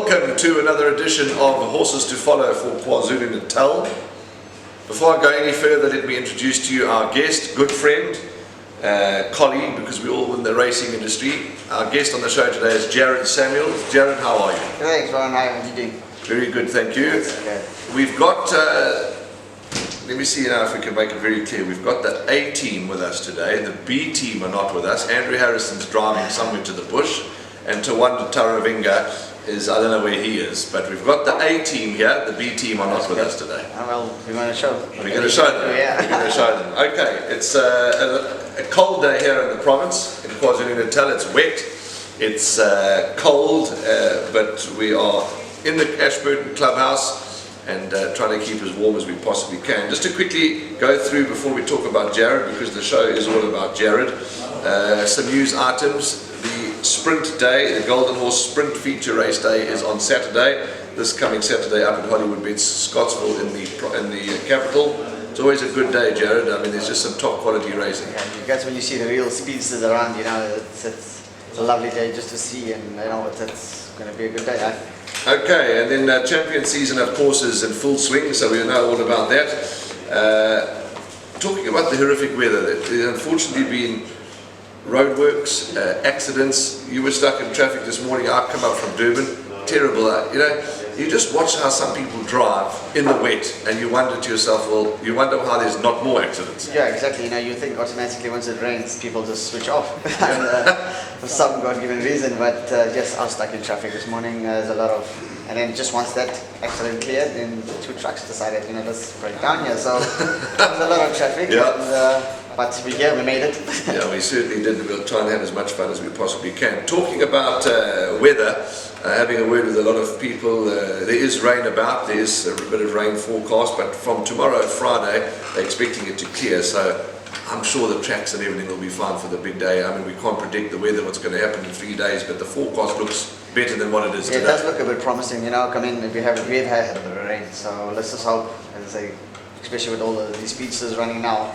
Welcome to another edition of Horses to Follow for KwaZulu-Natal. Before I go any further, let me introduce to you our guest, good friend, colleague, because we're all in the racing industry. Our guest on the show today is Jared Samuel. Jared, how are you? Thanks, Ron. How are you doing? Very good, thank you. Okay. We've got, let me see now if we can make it very clear. We've got the A team with us today. The B team are not with us. Andrew Harrison's driving somewhere to the bush, and Tawanda Taravinga is, I don't know where he is, but we've got the A team here. The B team are not with us today. Oh, well, we're going to show them. We're going to show them. Yeah. We're going to show them. Okay, it's a cold day here in the province, in KwaZulu-Natal. It's wet, it's cold, but we are in the Ashburton clubhouse and trying to keep as warm as we possibly can. Just to quickly go through before we talk about Jared, because the show is all about Jared, some news items. The sprint day, the Golden Horse Sprint Feature Race Day is on Saturday. This coming Saturday up at Hollywood Beach, Scottsville in the capital. It's always a good day, Jared. I mean, there's just some top quality racing. Yeah, that's when you see the real speedsters around. You know, it's a lovely day just to see, and you know, it's going to be a good day. Okay, and then champion season, of course, is in full swing, so we know all about that. Talking about the horrific weather, there's unfortunately been roadworks, accidents. You were stuck in traffic this morning. I've come up from Durban. Terrible. You know, you just watch how some people drive in the wet, and you wonder to yourself, well, you wonder how there's not more accidents. Yeah, exactly. You know, you think automatically once it rains, people just switch off for some God-given reason. But just I was stuck in traffic this morning. There's a lot of, and then just once that accident cleared, then the two trucks decided, you know, let's break down here. So there's a lot of traffic. Yeah. And, but we made it. Yeah, we certainly did. We'll try and have as much fun as we possibly can. Talking about weather, having a word with a lot of people, there is rain about, there is a bit of rain forecast, but from tomorrow, Friday, they're expecting it to clear, so I'm sure the tracks and everything will be fine for the big day. I mean, we can't predict the weather, what's going to happen in 3 days, but the forecast looks better than what it is today. It does look a bit promising, you know. We've had a bit of rain, so let's just hope, as I say, especially with all these speedsters running now.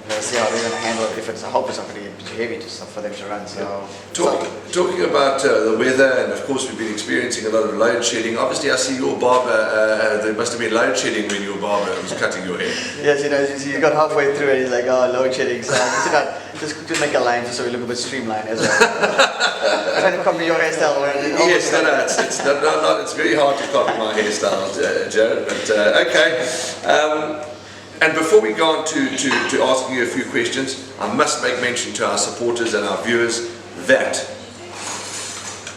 We'll see how they're going to handle it. I hope it's not going to get too heavy for them to run. So, Talking about the weather, and of course we've been experiencing a lot of load shedding. Obviously, I see your barber. There must have been load shedding when your barber was cutting your hair. Yes, you know, you got halfway through and he's like, "Oh, load shedding." So just to make a line, just so we look a bit streamlined as well. Trying to copy your hairstyle. Yes, no, it's very hard to copy my hairstyle, Jared. But okay. And before we go on to asking you a few questions, I must make mention to our supporters and our viewers that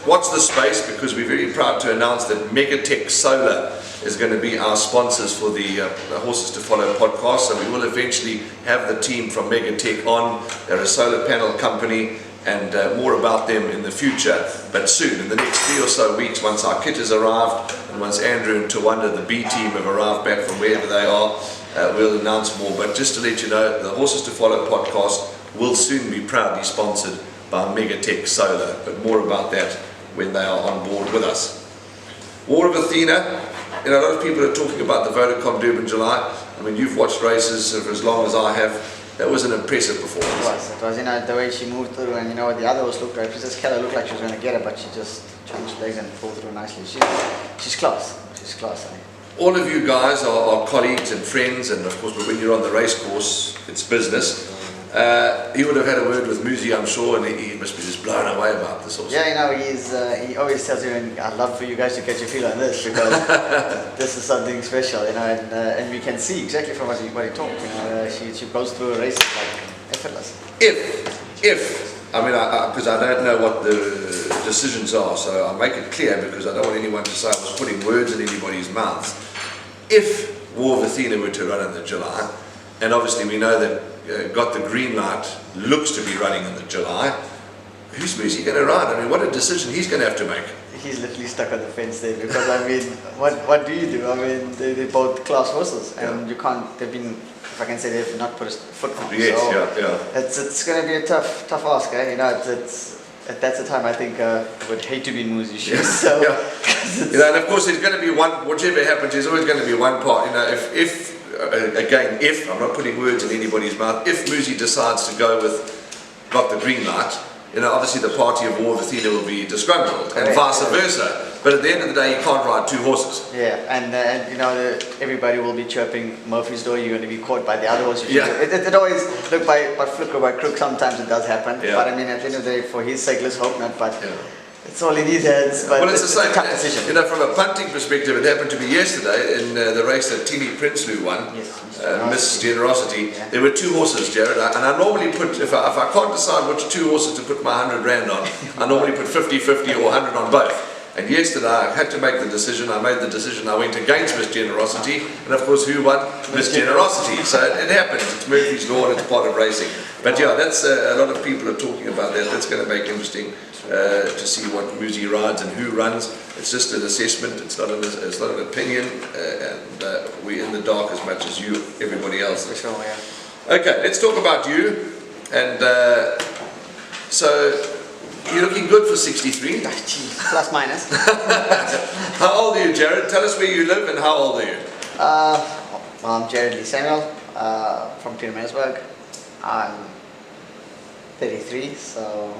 watch the space, because we're very proud to announce that Megatech Solar is going to be our sponsors for the Horses to Follow podcast. So we will eventually have the team from Megatech on. They're a solar panel company, and more about them in the future, but soon, in the next 3 or so weeks, once our kit has arrived, and once Andrew and Tawanda, the B team, have arrived back from wherever they are, we'll announce more. But just to let you know, the Horses to Follow podcast will soon be proudly sponsored by Megatech Solar, but more about that when they are on board with us. War of Athena, you know, a lot of people are talking about the Vodacom Durban July. I mean, you've watched races for as long as I have. That was an impressive performance. It was, you know, the way she moved through, and you know, the other horse looked right. Princess Keller looked like she was going to get it, but she just changed legs and pulled through nicely. She's class. She's class, eh? All of you guys are colleagues and friends, and of course, when you're on the race course, it's business. He would have had a word with Muzi, I'm sure, and he must be just blown away about this horse. Yeah, you know, he always tells you, and I'd love for you guys to catch your feel on this, because this is something special, you know, and we can see exactly from what he talked. You know, she goes through a race like effortless. I mean, because I don't know what the decisions are, so I'll make it clear, because I don't want anyone to say I was putting words in anybody's mouths. If War of Athena were to run in the July, and obviously we know that got the green light, looks to be running in the July, who's he going to ride? I mean, what a decision he's going to have to make. He's literally stuck on the fence there, because I mean, what do you do? I mean, they're both class horses, and you can't. They've been, if I can say, they've not put a foot on. Yes, so yeah. It's going to be a tough ask, eh? You know, that's the time I think I would hate to be in Muzi's shoes. Yeah. So, you know, and of course there's going to be one. Whatever happens, there's always going to be one part. You know, if I'm not putting words in anybody's mouth. If Muzi decides to go with got the green light, obviously the party of war of Athena will be disgruntled, and Correct, vice yeah. versa. But at the end of the day, you can't ride two horses. Yeah, and everybody will be chirping Murphy's door. You're going to be caught by the other horse. Yeah. It always look by fluke or by crook. Sometimes it does happen. Yeah. But I mean, at the end of the day, for his sake, let's hope not. But Yeah. it's all in his hands. But Well, it's the same. a tough decision. From a punting perspective, it happened to me yesterday in the race that Timmy Prinsloo won, Yes, Miss Generosity. Yeah. There were two horses, Jared, and I normally put, if I can't decide which two horses to put my 100 rand on, I normally put 50-50 or 100 on both. And yesterday I had to make the decision. I made the decision. I went against Miss Generosity, and of course, who won? Miss Generosity. So it happens. It's Murphy's law, and it's part of racing. But yeah, that's a lot of people are talking about that. That's going to make interesting to see what Muzi rides and who runs. It's just an assessment. It's not an opinion, and we're in the dark as much as you, everybody else. For sure, yeah. Okay, let's talk about you. And so. You're looking good for 63. Plus minus. How old are you, Jared? Tell us where you live and how old are you? Well, I'm Jared Lee Samuel from Pietermaritzburg. I'm 33, so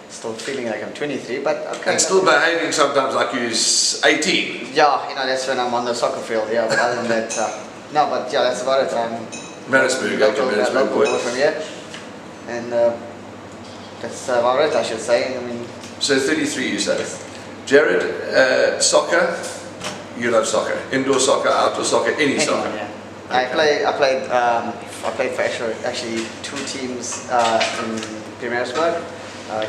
still feeling like I'm 23, but okay. And still behaving sometimes like you're 18. Yeah, that's when I'm on the soccer field. Yeah, but other than that, no. But yeah, that's about it. I'm Maritzburg, local boy. boy from here, and that's about it, I should say. I mean, So 33, you said. Jared, soccer. You love soccer. Indoor soccer, outdoor soccer, any soccer. yeah. Okay. I played for actually two teams in Pietermaritzburg,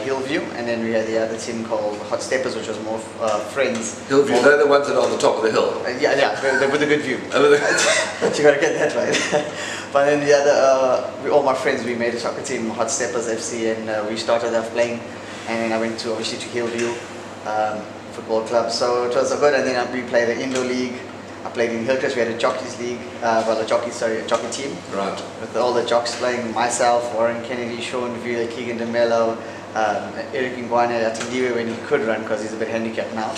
Hillview, and then we had the other team called Hot Steppers, which was more friends. Hillview, they're the ones that are on the top of the hill. Yeah, with a good view. You gotta get that right. But then the other, all my friends, we made a soccer team, Hot Steppers FC, and we started off playing. And then I went to Hillview Football Club, so it was so good. And then we played an indoor league. I played in Hillcrest. We had a jockeys league, a jockey team. Right. With all the jocks playing, myself, Warren Kennedy, Sean Villa, Keegan DeMello, Eric Ngwane, Atindiwe when he could run because he's a bit handicapped now.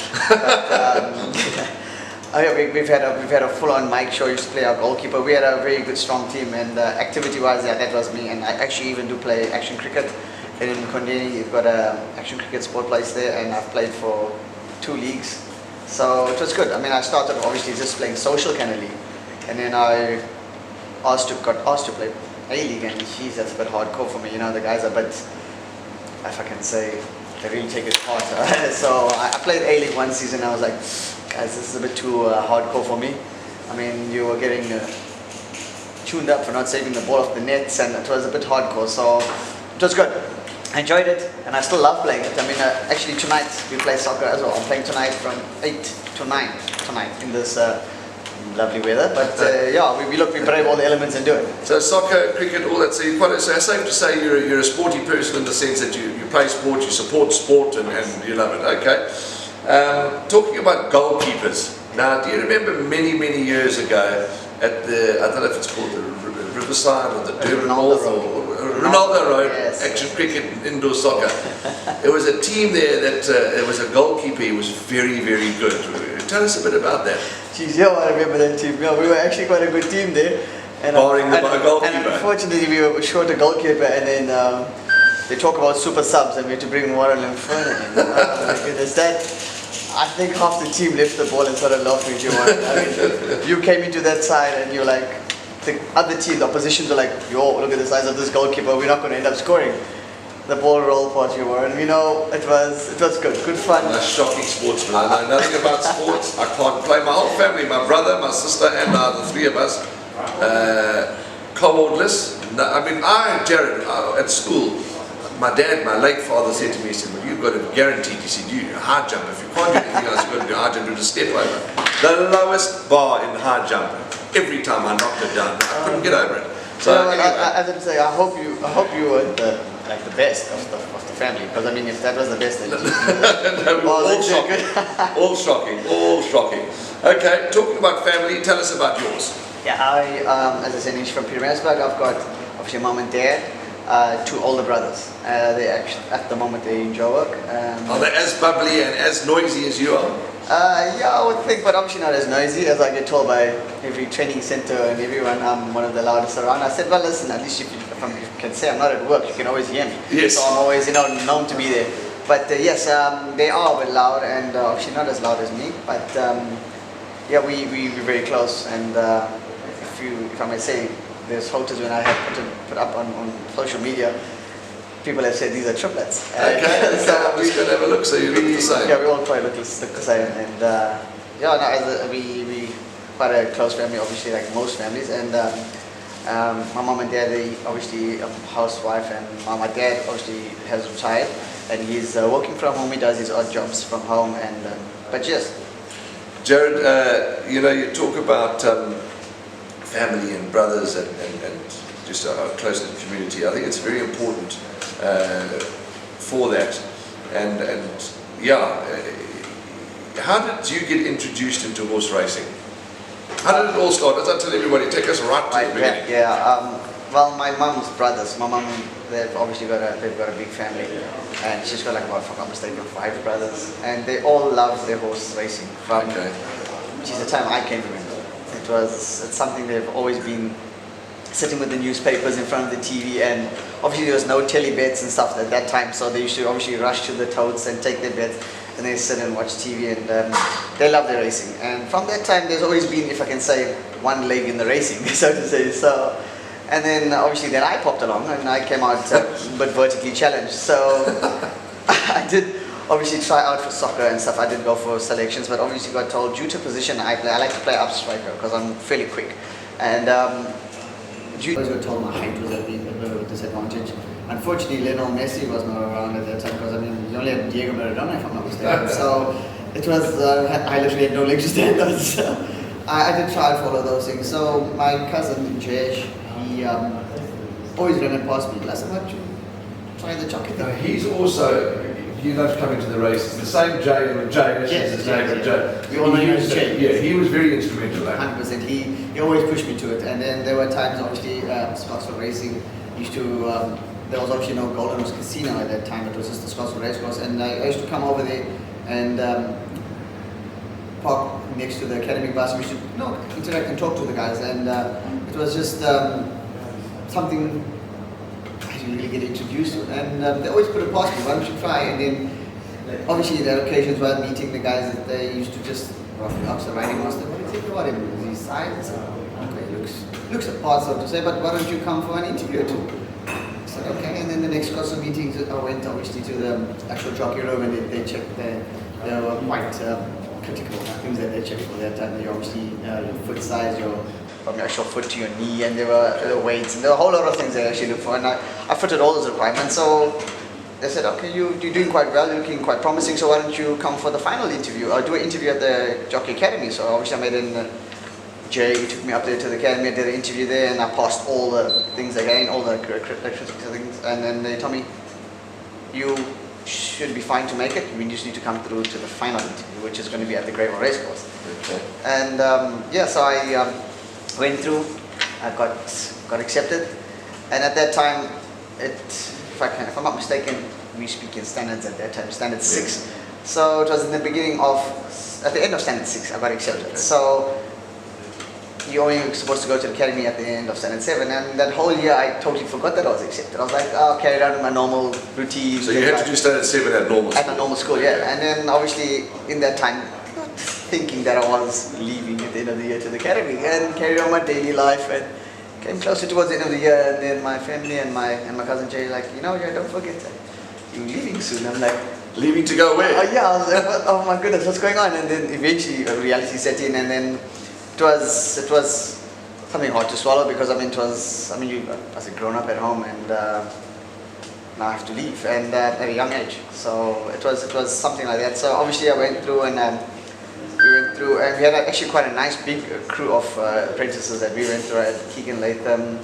But, we've had a full-on Mike show. Used to play our goalkeeper. We had a very good, strong team, and activity-wise, that was me. And I actually even do play action cricket. And in Kondeni, you've got a action cricket sport place there, and I've played for 2 leagues. So it was good. I mean, I started obviously just playing social kind of league, and then I got asked to play A-League, and geez, that's a bit hardcore for me. The guys are a bit, if I can say, they really take it hard. So I played A-League one season, and I was like, guys, this is a bit too hardcore for me. I mean, you were getting tuned up for not saving the ball off the nets, and it was a bit hardcore. So it was good. I enjoyed it, and I still love playing it. I mean, actually tonight we play soccer as well. I'm playing tonight from 8 to 9 tonight in this lovely weather. But yeah, we brave all the elements and do it. So soccer, cricket, all that. So it's safe to say you're a sporty person in the sense that you play sport, you support sport, and you love it. Okay. Talking about goalkeepers. Now, do you remember many years ago at the, I don't know if it's called the Riverside or the Durban North or Ronaldo Road, yes. Action cricket, indoor soccer. There was a team there that there was a goalkeeper. He was very good. Tell us a bit about that. Geez, yeah, I remember that team. Yeah, we were actually quite a good team there. And, Barring the goalkeeper. And unfortunately, we were short a goalkeeper, and then they talk about super subs, and we had to bring Warren Limfern in. Oh my goodness, I think half the team left the ball and started laughing at you. I mean, you came into that side, and you're like, the other team, the oppositions are like, yo, look at the size of this goalkeeper, we're not going to end up scoring. The ball rolled past you, Warren. It was good fun. I'm a shocking sportsman. I know nothing about sports. I can't play. My whole family, my brother, my sister, and the 3 of us, cordless. No, I mean, Jared, at school, my dad, my late father said to me, he said, well, you've got a guaranteed, he said, you high jump. If you can't do anything else, you've got to do high jump, do the step over. The lowest bar in high jump. Every time I knocked it down, I couldn't get over it. So anyway. As I say, I hope you were the best of the family, because I mean, if that was the best, then all shocking. Okay, talking about family, tell us about yours. Yeah, as I said, I'm from Pietermaritzburg. I've got obviously mom and dad. 2 older brothers. They actually, at the moment, they enjoy work. Are they as bubbly and as noisy as you are? Yeah, I would think, but obviously not as noisy. As I get told by every training center and everyone, I'm one of the loudest around. I said, well, listen, at least if you can say I'm not at work, you can always hear me. Yes. So I'm always, known to be there. But yes, they are a bit loud, and obviously not as loud as me. But yeah, we're very close. And if I may say, there's photos when I have put up on social media. People have said these are triplets. Okay, so I'm just going to have a look. So you look the same. Yeah, we all probably look the same. And yeah, no, we quite a close family, obviously, like most families. And my mom and dad, they obviously a housewife, and my dad obviously has retired, and he's working from home. He does his odd jobs from home, and but yes. Jared, you talk about family and brothers and just a close-knit community. I think it's very important for that. And yeah, how did you get introduced into horse racing? How did it all start? As I tell everybody, take us right to the beginning. Yeah. Well, my mum's brothers. My mum, they've obviously got a big family, and she's got like about, if I'm not mistaken, 5 brothers, and they all love their horse racing. Which is the time I can remember. It's something they've always been sitting with the newspapers in front of the TV, and obviously there was no telly bets and stuff at that time, so they used to obviously rush to the totes and take their bets, and they sit and watch TV, and they love their racing. And from that time, there's always been, if I can say, one leg in the racing, so to say. So, and then obviously then I popped along, and I came out but vertically challenged. So I did obviously try out for soccer and stuff. I did go for selections, but obviously got told due to position I play, I like to play up striker because I'm fairly quick. And I was told my height was a bit of a disadvantage. Unfortunately, Lionel Messi was not around at that time because you only have Diego Maradona, if I'm not mistaken. So it was I literally had no legs to stand on. So I did try for all of those things. So my cousin Jayesh, he always ran it past me. I said, "Why don't you try the jockey thing?" He's also, he loves coming to the races. The same Jay is his name, but Jay. We all know him as Jay. Yeah, he was very instrumental. 100%. He always pushed me to it. And then there were times, obviously, Scottsville Racing used to, there was obviously no Golden Horse Casino at that time. It was just the Scottsville Racecourse. And I used to come over there and park next to the academy bus. We used to interact and talk to the guys. And it was just something I didn't really get introduced to. And they always put it past me, why don't you try? And then obviously there are occasions where I'm meeting the guys that they used to just ask the riding master, what do you think about him? Is he size? Okay, looks a part, so to say, but why don't you come for an interview or two? I said, okay. And then the next couple of meetings, I went obviously to the actual jockey room, and they checked they were quite critical things that they checked for that time. They obviously your foot size, from your actual foot to your knee, and there were the weights, and there were a whole lot of things they actually looked for, and I fitted all those requirements. So they said, okay, you're doing quite well, you're looking quite promising, so why don't you come for the final interview, or do an interview at the Jockey Academy. So obviously I made in Jay took me up there to the academy, I did an interview there, and I passed all the things again, all the critical things, and then they told me, you should be fine to make it, we just need to come through to the final interview, which is going to be at the Great Wall Racecourse. Okay. And yeah, so I went through, I got accepted, and at that time, if I'm not mistaken, we speak in standards at that time, standard 6. So it was in the beginning of, at the end of standard 6, I got accepted. Okay. So you only supposed to go to the academy at the end of standard 7, and that whole year I totally forgot that I was accepted. I was like, oh, carried on with my normal routine. So you had to do standard 7 at normal school? At a normal school, yeah. And then obviously in that time, thinking that I was leaving at the end of the year to the academy, and carried on my daily life, and came closer towards the end of the year, and then my family and my cousin Jay like, don't forget that you're leaving soon. I'm like, leaving to go where? Oh yeah, I was like, oh my goodness, what's going on? And then eventually reality set in, and then it was something hard to swallow, because I was a grown up at home, and now I have to leave, and at a young age. So it was something like that. So obviously I went through, and we had actually quite a nice big crew of apprentices that we went through at Keegan Latham.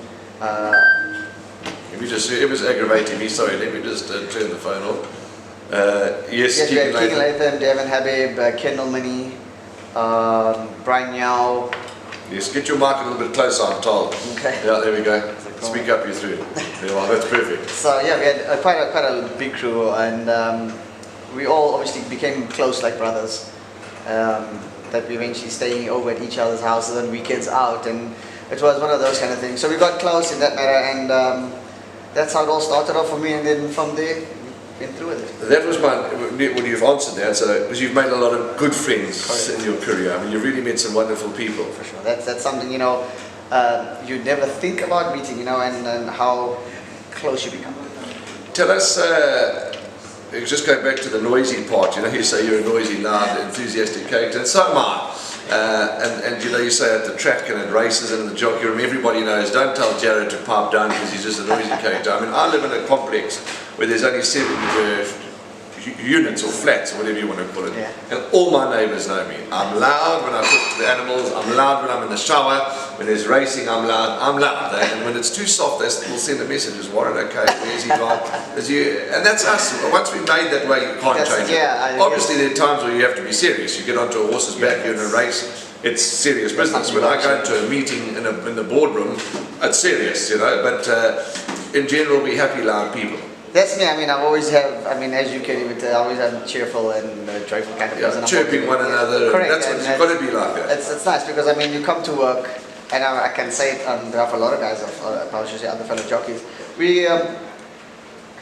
It was aggravating me, sorry, let me just turn the phone off. Yes, Keegan Latham, Devin Habib, Kendall Minnie, Brian Yao. Yes, get your mic a little bit closer, I'm told. Okay. Yeah, there we go. Speak up, you're through. Yeah, that's perfect. So yeah, we had quite a big crew, and we all obviously became close like brothers. That we eventually staying over at each other's houses on weekends out, and it was one of those kind of things. So we got close in that matter, and that's how it all started off for me. And then from there, been through with it. That was when you've answered that, so because you've made a lot of good friends in your career. I mean, you've really met some wonderful people. For sure, that's something, you know, you never think about meeting, you know, and how close you become. Tell us, just going back to the noisy part, you know, you say you're a noisy, loud, enthusiastic character, and so am I. And you know, you say at the track and at races and in the jockey room, everybody knows, don't tell Jared to pipe down because he's just a noisy character. I mean, I live in a complex where there's only 7 units or flats or whatever you want to call it, yeah. And all my neighbours know me. I'm loud when I talk to the animals, I'm loud when I'm in the shower, when there's racing I'm loud, and when it's too soft they will send the messages, Warren, okay, where's he gone? And that's us. Once we're made that way, you can't change it. Obviously there are times where you have to be serious. You get onto a horse's back, you're in a race, it's serious business. When I go into a meeting in the boardroom, it's serious, you know, but in general we're happy, loud people. That's me. I mean, I always have. I mean, as you can even tell, I always have cheerful and joyful kind of person. Chirping one another. Correct. That's what you've got to be like that. It's nice because I mean, you come to work, and I can say it on behalf of a lot of guys, I should say other fellow jockeys. We a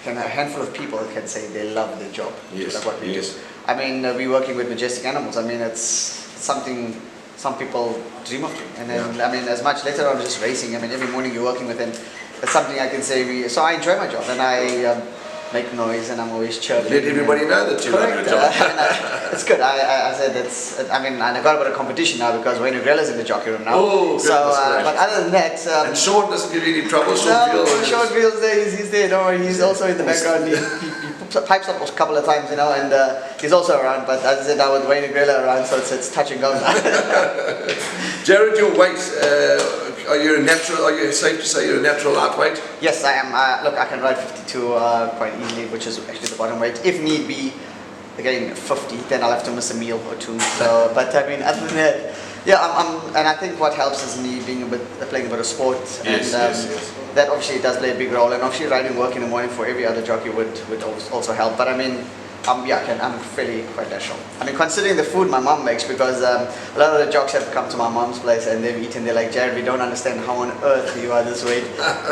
handful of people can say they love their job. Yes. Like what we Yes. do. I mean, we're working with majestic animals. I mean, it's something some people dream of doing. And then, I mean, as much later on just racing. I mean, every morning you're working with them. It's something I can say. So I enjoy my job, and I make noise, and I'm always chirping. Let everybody know that you love your job. It's good. I said it's. I mean, and I got a bit of competition now because Wayne Ogrella's in the jockey room now. Oh, so, but other than that, and Sean doesn't give you any trouble. Sean Veal's there. He's there. Don't worry. He's also in the background. He pipes up a couple of times, you know, and he's also around. But as I said, now with Wayne Ogrella around, so it's touch and go now. Jared, your weight. Are you a natural? Are you safe to say you're a natural lightweight? Yes, I am. Look, I can ride 52 quite easily, which is actually the bottom weight. If need be, again 50, then I'll have to miss a meal or two. So, but I mean, other than that, yeah, and I think what helps is me being playing a bit of sport, yes, and yes. that obviously does play a big role. And obviously, riding work in the morning for every other jockey would also help. But I mean. I'm fairly quite natural. I mean, considering the food my mom makes, because a lot of the jocks have come to my mom's place and they've eaten. They're like, Jared, we don't understand how on earth you are this weight.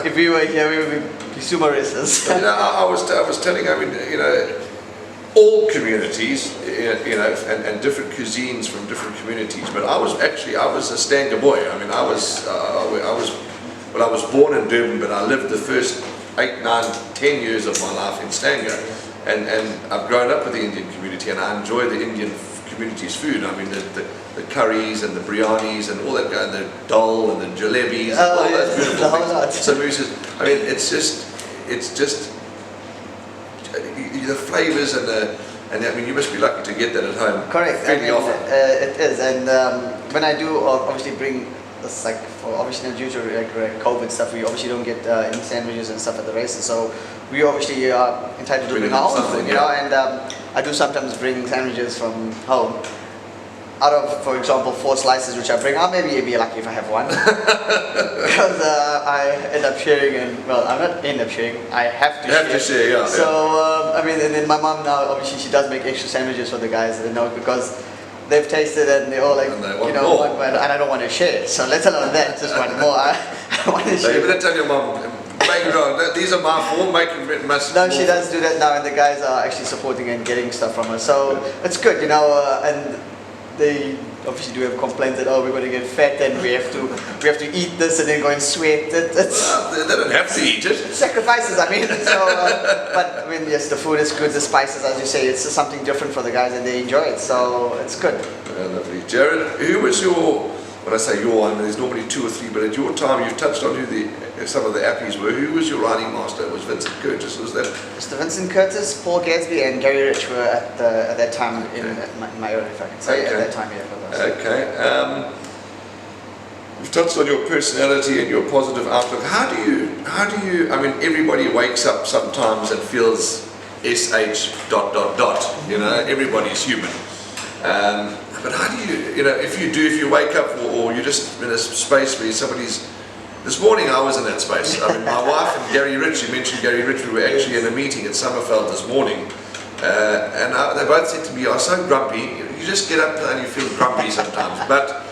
If we were here, we would be sumo racers. You know, I was telling. I mean, you know, all communities, you know, and different cuisines from different communities. But I was a Stanger boy. I mean, I was born in Durban, but I lived the first 8, 9, 10 years of my life in Stanger. And I've grown up with the Indian community, and I enjoy the Indian community's food. I mean, the curries and the biryanis and all that, and the dal and the jalebis, and all those beautiful things. Samosas. I mean, it's just the flavors and I mean, you must be lucky to get that at home. Correct. Fairly often. It is, and when I do, obviously bring. It's like obviously due to like COVID stuff, we obviously don't get any sandwiches and stuff at the races, so we obviously are entitled to bring our own food, you know. And I do sometimes bring sandwiches from home. Out of, for example, 4 slices which I bring, I'll maybe be lucky if I have one, because I end up sharing, and well, I'm not end up sharing. I have to. You have to share, yeah. So I mean, and then my mom now obviously she does make extra sandwiches for the guys, you know, because. They've tasted it and they're all like, you know, and I don't want to share. So let alone that, just want more. I want to share. So you better tell your mom, these are my 4, make it much. No, she does do that now, and the guys are actually supporting and getting stuff from her. So it's good, you know. And they obviously do have complaints that we're going to get fat and we have to eat this and then go and sweat. Well, they don't have to eat it. Sacrifices, I mean. So, but I mean, yes, the food is good. The spices, as you say, it's something different for the guys and they enjoy it. So it's good. Lovely, Jared. Who was your? When I say your, I mean there's normally 2 or 3, but at your time you've touched on who some of the appies were. Who was your riding master? Was Vincent Curtis? Was that? Mr. Vincent Curtis, Paul Gadsby, and Gary Rich were at that time at my early, if I can say, at that time, yeah. Okay. You've touched on your personality and your positive outlook. How do you? I mean, everybody wakes up sometimes and feels sh ... You know, everybody's human. But how do you know, if you wake up or you're just in a space where somebody's. This morning I was in that space. I mean, my wife and Gary Rich, you mentioned Gary Rich, we were actually in a meeting at Summerfeld this morning, and they both said to me, "You're so grumpy. You just get up and you feel grumpy sometimes." But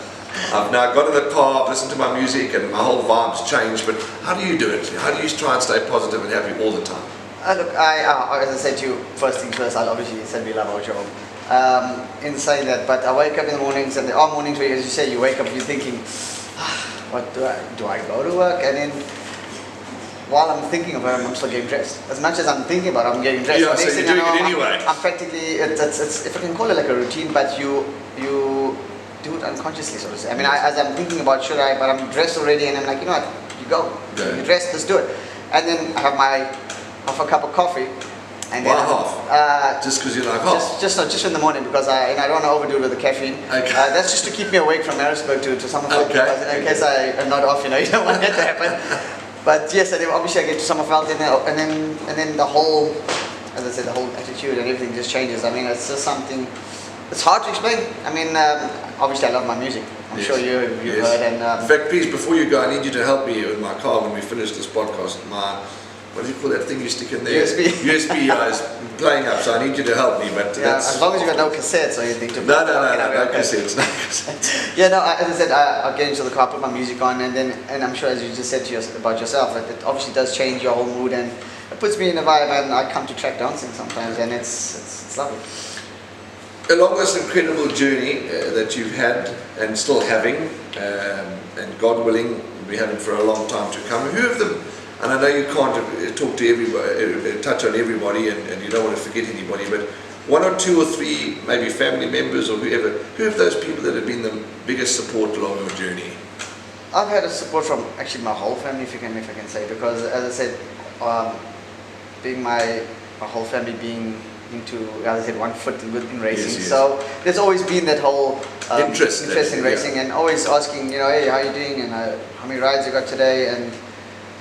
I've now got in the car, I've listened to my music, and my whole vibe's changed. But how do you do it? How do you try and stay positive and happy all the time? Look, as I said to you, first things first, I'll obviously say we love our job. In saying that, but I wake up in the mornings, and there are mornings where, as you say, you wake up, you're thinking, what do I go to work? And then while I'm thinking about it, I'm still getting dressed. As much as I'm thinking about it, I'm getting dressed. Yeah, so you're doing it anyway. I'm practically, it's, if I can call it like a routine, but you do it unconsciously, so to say. I mean, as I'm thinking about should I, but I'm dressed already, and I'm like, you know what, you go. Yeah. You're dressed, let's do it. And then I have my half a cup of coffee. And then half? Just because you like half? Just in the morning, because I don't want to overdo it with the caffeine. Okay. That's just to keep me awake from Harrisburg to Summerfeld. Okay. Because in case I am not off, you don't want that to happen. But yes, and then obviously I get to Summerfeld, and then the whole, as I said, the whole attitude and everything just changes. I mean, it's just something. It's hard to explain. I mean, obviously I love my music. I'm sure you've heard. And in fact, please, before you go, I need you to help me with my car when we finish this podcast. What do you call that thing you stick in there? USB. USB is playing up, so I need you to help me. But as long as you've got no cassettes or anything to no cassettes. Yeah, no. As I said, I'll get into the car, put my music on, and I'm sure, as you just said about yourself, it obviously does change your whole mood, and it puts me in a vibe. And I come to track dancing sometimes, and it's lovely. Along this incredible journey that you've had and still having, and God willing, we're having for a long time to come. Who have the And I know you can't talk to everybody, touch on everybody, and you don't want to forget anybody, but one or two or three, maybe family members or whoever, who have those people that have been the biggest support along your journey? I've had a support from actually my whole family, if I can say, because as I said, being my whole family being into, as I said, one foot in racing. Yes. So there's always been that whole interest in racing, and always asking, hey, how are you doing, and how many rides you got today, and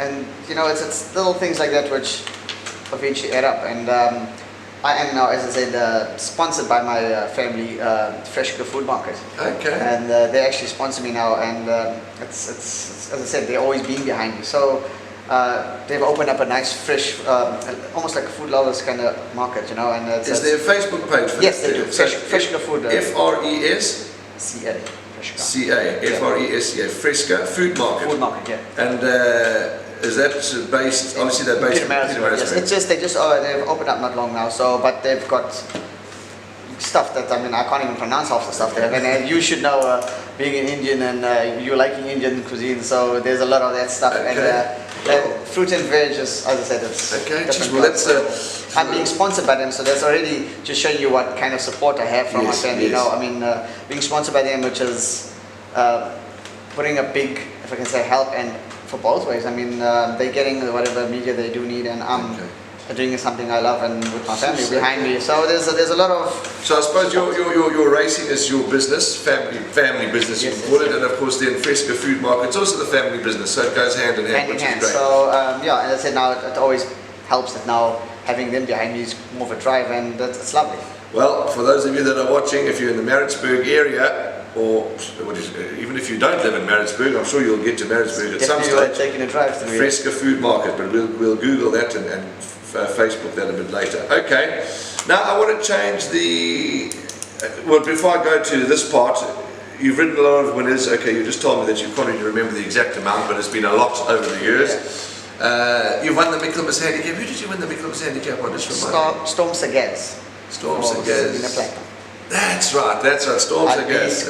it's little things like that which eventually add up. And I am now, as I said, sponsored by my family, Fresh Food Market. Okay. And they actually sponsor me now, and it's as I said, they've always been behind me. So they've opened up a nice fresh, almost like a food lovers kind of market, And is there a Facebook page for yes, they do. Fresh Food. FRESCA. FRESCA, Fresca Food Market. Food Market, yeah. And is that based? Obviously, they're based in Peterborough. Yes, it's just they've opened up not long now. So, but they've got stuff that I can't even pronounce half the stuff they have. And you should know, being an Indian and you liking Indian cuisine. So there's a lot of that stuff. Okay. And fruit and veg, as I said, it's okay. Well, that's I'm being sponsored by them, so that's already just showing you what kind of support I have from my family. Yes. Being sponsored by them, which is putting a big, if I can say, help and for both ways. They're getting whatever media they do need, and I'm doing something I love and with my family behind me. So there's a lot of. So I suppose your racing is your business, family business, you can call it, and of course then Fresca Food Market, it's also the family business, so it goes hand in hand, which is great. So as I said, now it always helps that now having them behind me is more of a drive, and it's lovely. Well, for those of you that are watching, if you're in the Maritzburg area, or even if you don't live in Maritzburg, I'm sure you'll get to Maritzburg at some stage. Taking a drive through Fresca Food Market, but we'll Google that and Facebook that a bit later. Okay, now I want to change before I go to this part, you've ridden a lot of winners. Okay, you just told me that you can't really remember the exact amount, but it's been a lot over the years. You've won the Michaelmas Handicap. Who did you win the Michaelmas Handicap on? Storm Sagaz. Storm Sagaz. That's right, Storm Sagaz.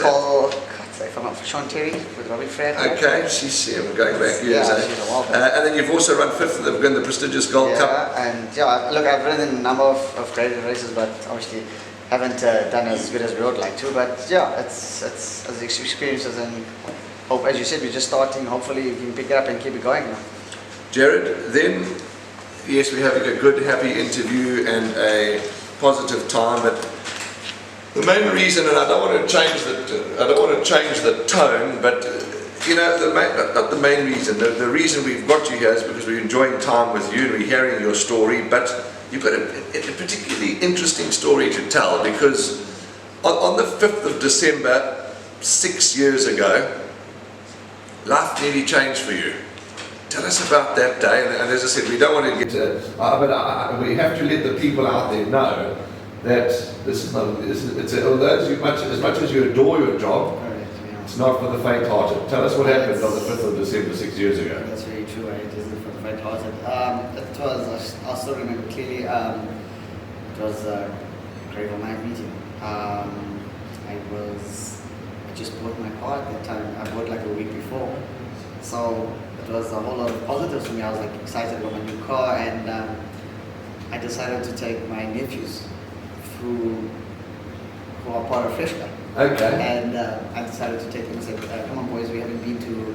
If I'm not for Sean Terry with Robbie Fred. Okay, she's we're going back years. And then you've also run fifth in the prestigious Gold Cup. And look, I've ridden in a number of graded races, but obviously haven't done as good as we would like to. But it's as experiences, and hope, as you said, we're just starting. Hopefully we can pick it up and keep it going now. Jared, then yes, we're having a good, happy interview and a positive time, but the main reason, and I don't want to change the tone, but not the main reason. The reason we've got you here is because we're enjoying time with you and we're hearing your story. But you've got a particularly interesting story to tell, because on the 5th of December, 6 years ago, life nearly changed for you. Tell us about that day. And as I said, we don't want to get to, but we have to let the people out there know that this is not. Although as much as you adore your job, It's not for the faint-hearted. Tell us what happened on the 5th of December 6 years ago. That's very true. It isn't for the faint-hearted. It was. I still remember clearly. It was a grade of my meeting. I just bought my car at that time. I bought like a week before, so it was a whole lot of positives for me. I was like excited about my new car, and I decided to take my nephews who are part of Freshka. Okay. And I decided to take them and say, come on boys, we haven't been to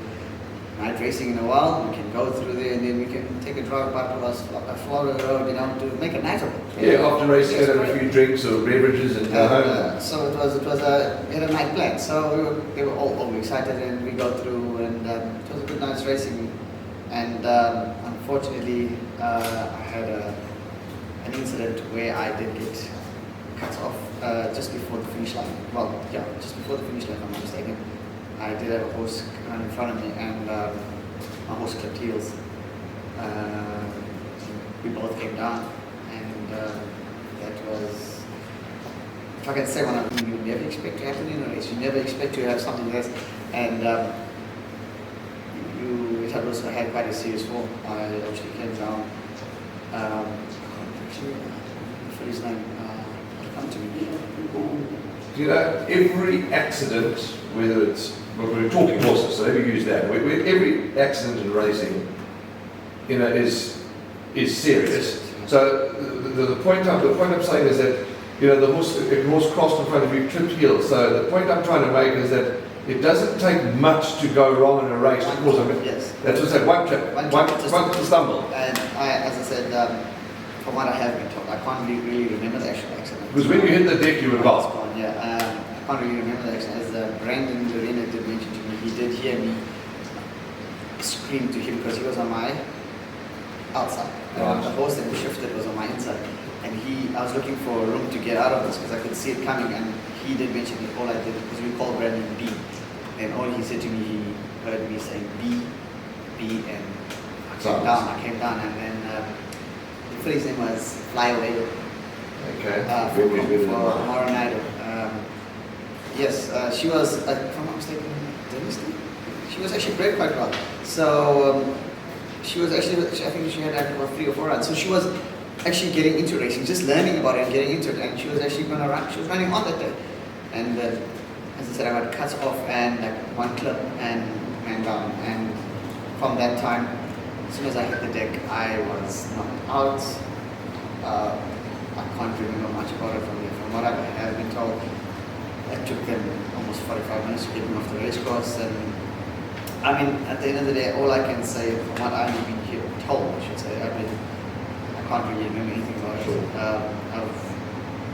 night racing in a while. We can go through there and then we can take a drive back across Florida Road, to make a night of it. Yeah, after racing, had a few drinks or beverages and go home. So we had a night plan. So they were all excited, and we go through, and it was a good night's racing. And unfortunately, I had an incident where I did get cut off just before the finish line. Well, yeah, just before the finish line, if I'm not mistaken. I did have a horse run in front of me, and my horse clipped heels. We both came down, and that was, if I can say, one of them you never expect to happen in a race. You never expect to have something like this, and it had also had quite a serious fall. I actually came down. Actually, for his name, come to me. You know, every accident, whether it's, well, we're talking horses, so let me use that. Every accident in racing, is serious. So the point I'm saying is that, the horse crossed in front of you, tripped heels. So the point I'm trying to make is that it doesn't take much to go wrong in a race. Yes. That's what I said. One trip, one stumble. And as I said, from what I have been told, I can't really remember the actual accident. Because when you hit the deck, you were gone. Yeah, I can't really remember the accident. As Brandon Lorena did mention to me, he did hear me scream to him because he was on my outside. Right. The horse that we shifted was on my inside. And I was looking for a room to get out of this because I could see it coming. And he did mention that all I did, because we called Brandon B. And all he said to me, he heard me saying B, and I came down, and then the filly's name was Fly Away. Okay. For Moronado. Yes, she was, if I'm not mistaken, Dynasty. She was actually bred quite well. So she was actually, I think she had about 3 or 4 runs. So she was actually getting into racing, just learning about it and getting into it. And she was actually going to run. She was running on that day. And as I said, I got cut off and like one clip and ran down. And from that time, as soon as I hit the deck, I was knocked out. I can't remember much about it from there. From what I have been told, it took them almost 45 minutes to get me off the race course. And I mean, at the end of the day, all I can say, from what I've been told, I should say, I can't really remember anything about it. I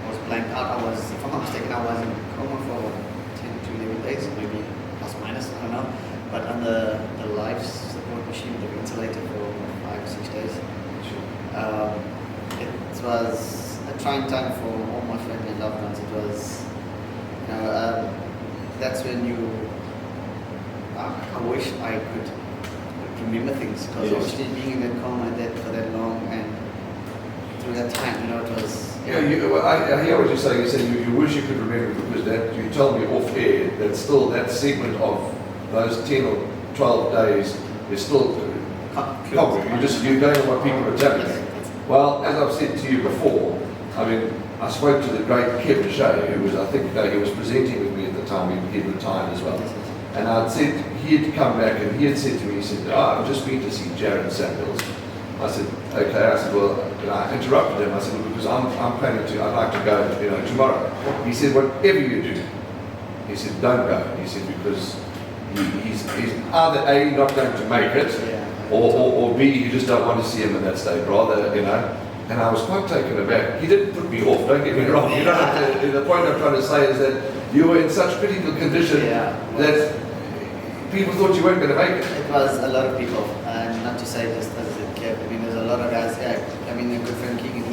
was blanked out. If I'm not mistaken, I was in coma for 10 to 11 days, maybe plus minus, I don't know. But on the life support machine, the ventilator for 5 or 6 days. It was a trying time for all my family and loved ones. It was, that's when I wish I could remember things, because obviously being in that coma for that long and through that time, it was. Yeah, I hear what you're saying. You said you wish you could remember, because that you told me off air that still that segment of those 10 or 12 days is still common. You're going on what people are telling you. Well, as I've said to you before, I mean, I spoke to the great Kevin Shea, who was, I think, he was presenting with me at the time. He had retired as well. And I'd said, he had come back and he had said to me, he said, I've just been to see Jared Samuels. I said, okay. I said, well, and I interrupted him. I said, well, because I'm planning to, I'd like to go, tomorrow. He said, whatever you do, he said, don't go. He said, because he's either A, not going to make it, or B, you just don't want to see him in that state, rather, And I was quite taken aback. He didn't put me off, don't get me wrong. You don't have to, the point I'm trying to say is that you were in such critical condition that people thought you weren't going to make it. It was a lot of people, and not to say just as a kid. I mean, there's a lot of guys. I mean, a good friend Keegan,